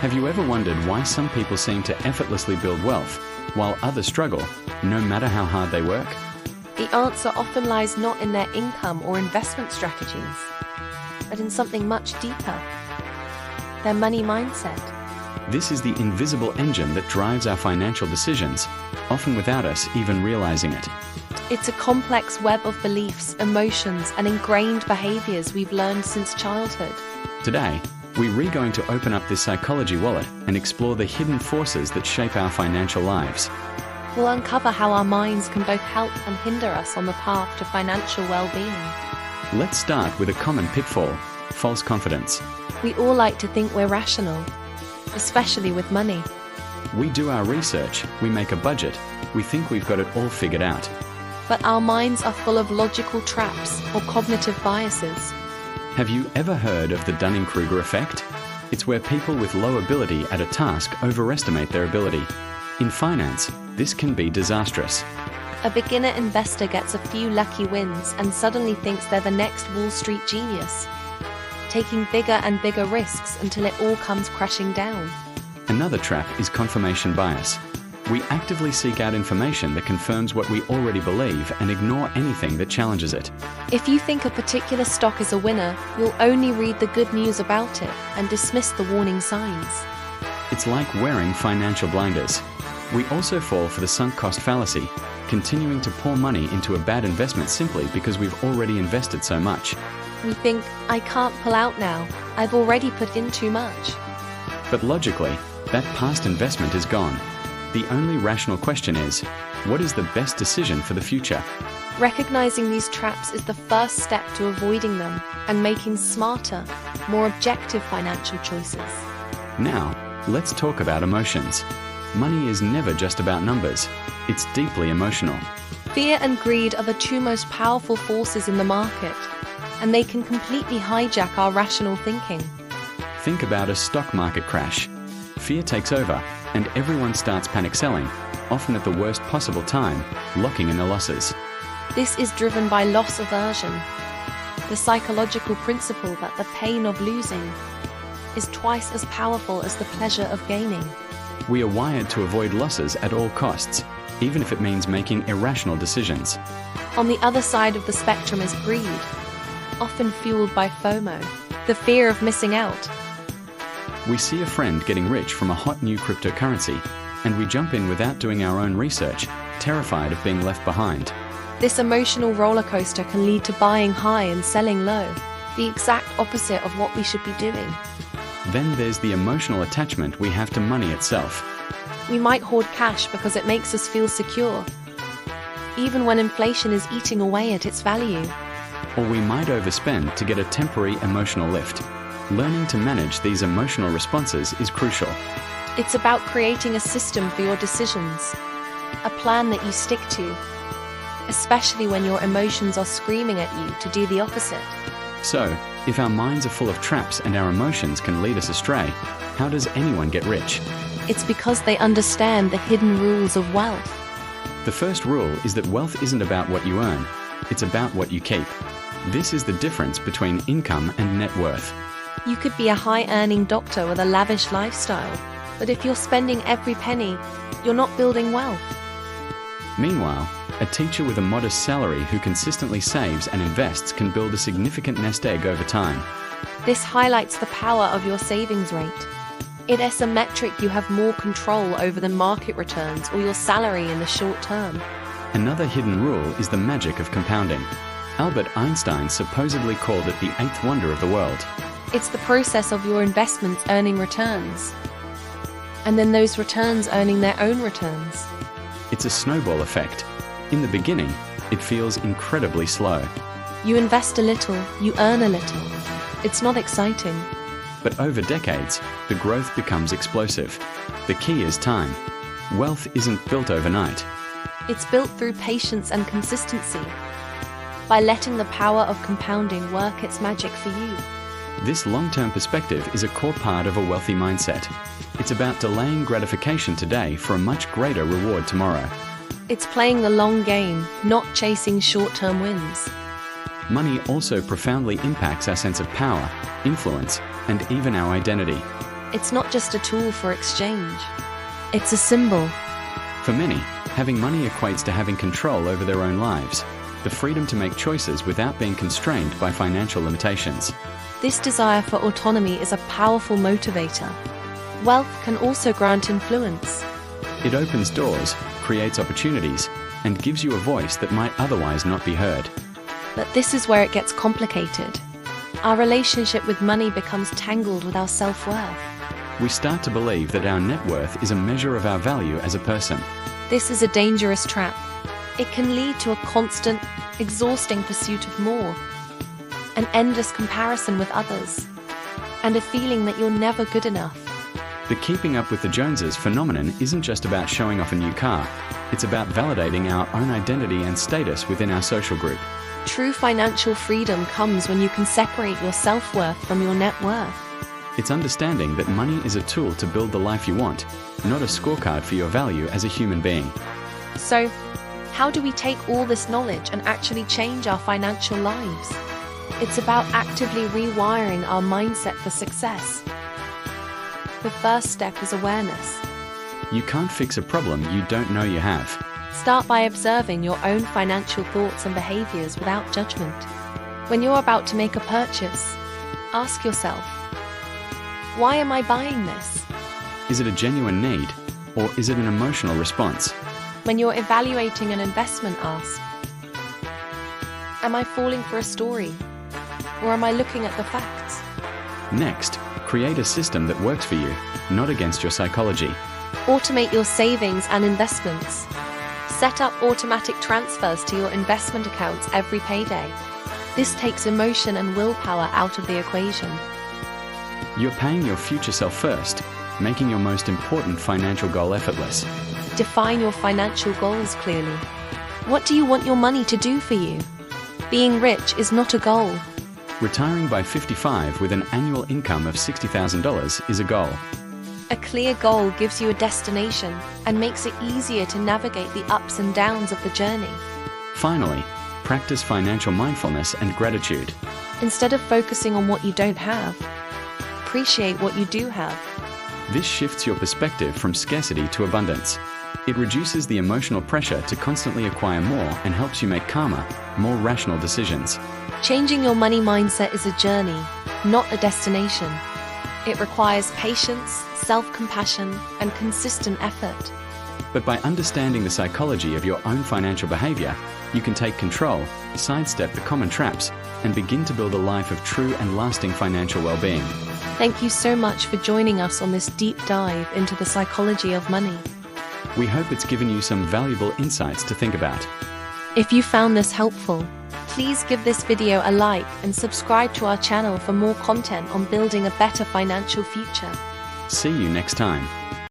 Have you ever wondered why some people seem to effortlessly build wealth, while others struggle, no matter how hard they work? The answer often lies not in their income or investment strategies, but in something much deeper: their money mindset. This is the invisible engine that drives our financial decisions, often without us even realizing it. It's a complex web of beliefs, emotions, and ingrained behaviors we've learned since childhood. Today, we're going to open up this psychology wallet and explore the hidden forces that shape our financial lives. We'll uncover how our minds can both help and hinder us on the path to financial well-being. Let's start with a common pitfall: false confidence. We all like to think we're rational, especially with money. We do our research, we make a budget, we think we've got it all figured out. But our minds are full of logical traps or cognitive biases. Have you ever heard of the Dunning-Kruger effect? It's where people with low ability at a task overestimate their ability. In finance, this can be disastrous. A beginner investor gets a few lucky wins and suddenly thinks they're the next Wall Street genius, taking bigger and bigger risks until it all comes crashing down. Another trap is confirmation bias. We actively seek out information that confirms what we already believe and ignore anything that challenges it. If you think a particular stock is a winner, you'll only read the good news about it and dismiss the warning signs. It's like wearing financial blinders. We also fall for the sunk cost fallacy, continuing to pour money into a bad investment simply because we've already invested so much. We think, I can't pull out now, I've already put in too much. But logically, that past investment is gone. The only rational question is, what is the best decision for the future? Recognizing these traps is the first step to avoiding them and making smarter, more objective financial choices. Now, let's talk about emotions. Money is never just about numbers. It's deeply emotional. Fear and greed are the two most powerful forces in the market, and they can completely hijack our rational thinking. Think about a stock market crash. Fear takes over, and everyone starts panic selling, often at the worst possible time, locking in their losses. This is driven by loss aversion, the psychological principle that the pain of losing is twice as powerful as the pleasure of gaining. We are wired to avoid losses at all costs, even if it means making irrational decisions. On the other side of the spectrum is greed, often fueled by FOMO, the fear of missing out. We see a friend getting rich from a hot new cryptocurrency, and we jump in without doing our own research, terrified of being left behind. This emotional roller coaster can lead to buying high and selling low, the exact opposite of what we should be doing. Then there's the emotional attachment we have to money itself. We might hoard cash because it makes us feel secure, even when inflation is eating away at its value. Or we might overspend to get a temporary emotional lift. Learning to manage these emotional responses is crucial. It's about creating a system for your decisions, a plan that you stick to, especially when your emotions are screaming at you to do the opposite. So, if our minds are full of traps and our emotions can lead us astray, how does anyone get rich? It's because they understand the hidden rules of wealth. The first rule is that wealth isn't about what you earn, it's about what you keep. This is the difference between income and net worth. You could be a high-earning doctor with a lavish lifestyle, but if you're spending every penny, you're not building wealth. Meanwhile, a teacher with a modest salary who consistently saves and invests can build a significant nest egg over time. This highlights the power of your savings rate. It's a metric you have more control over than market returns or your salary in the short term. Another hidden rule is the magic of compounding. Albert Einstein supposedly called it the eighth wonder of the world. It's the process of your investments earning returns, and then those returns earning their own returns. It's a snowball effect. In the beginning, it feels incredibly slow. You invest a little, you earn a little. It's not exciting. But over decades, the growth becomes explosive. The key is time. Wealth isn't built overnight. It's built through patience and consistency, by letting the power of compounding work its magic for you. This long-term perspective is a core part of a wealthy mindset. It's about delaying gratification today for a much greater reward tomorrow. It's playing the long game, not chasing short-term wins. Money also profoundly impacts our sense of power, influence, and even our identity. It's not just a tool for exchange. It's a symbol. For many, having money equates to having control over their own lives, the freedom to make choices without being constrained by financial limitations. This desire for autonomy is a powerful motivator. Wealth can also grant influence. It opens doors, creates opportunities, and gives you a voice that might otherwise not be heard. But this is where it gets complicated. Our relationship with money becomes tangled with our self-worth. We start to believe that our net worth is a measure of our value as a person. This is a dangerous trap. It can lead to a constant, exhausting pursuit of more, an endless comparison with others, and a feeling that you're never good enough. The keeping up with the Joneses phenomenon isn't just about showing off a new car. It's about validating our own identity and status within our social group. True financial freedom comes when you can separate your self-worth from your net worth. It's understanding that money is a tool to build the life you want, not a scorecard for your value as a human being. So, how do we take all this knowledge and actually change our financial lives? It's about actively rewiring our mindset for success. The first step is awareness. You can't fix a problem you don't know you have. Start by observing your own financial thoughts and behaviors without judgment. When you're about to make a purchase, ask yourself, why am I buying this? Is it a genuine need, or is it an emotional response? When you're evaluating an investment, ask, am I falling for a story, or am I looking at the facts? Next, create a system that works for you, not against your psychology. Automate your savings and investments. Set up automatic transfers to your investment accounts every payday. This takes emotion and willpower out of the equation. You're paying your future self first, making your most important financial goal effortless. Define your financial goals clearly. What do you want your money to do for you? Being rich is not a goal. Retiring by 55 with an annual income of $60,000 is a goal. A clear goal gives you a destination and makes it easier to navigate the ups and downs of the journey. Finally, practice financial mindfulness and gratitude. Instead of focusing on what you don't have, appreciate what you do have. This shifts your perspective from scarcity to abundance. It reduces the emotional pressure to constantly acquire more and helps you make calmer, more rational decisions. Changing your money mindset is a journey, not a destination. It requires patience, self-compassion, and consistent effort. But by understanding the psychology of your own financial behavior, you can take control, sidestep the common traps, and begin to build a life of true and lasting financial well-being. Thank you so much for joining us on this deep dive into the psychology of money. We hope it's given you some valuable insights to think about. If you found this helpful, please give this video a like and subscribe to our channel for more content on building a better financial future. See you next time.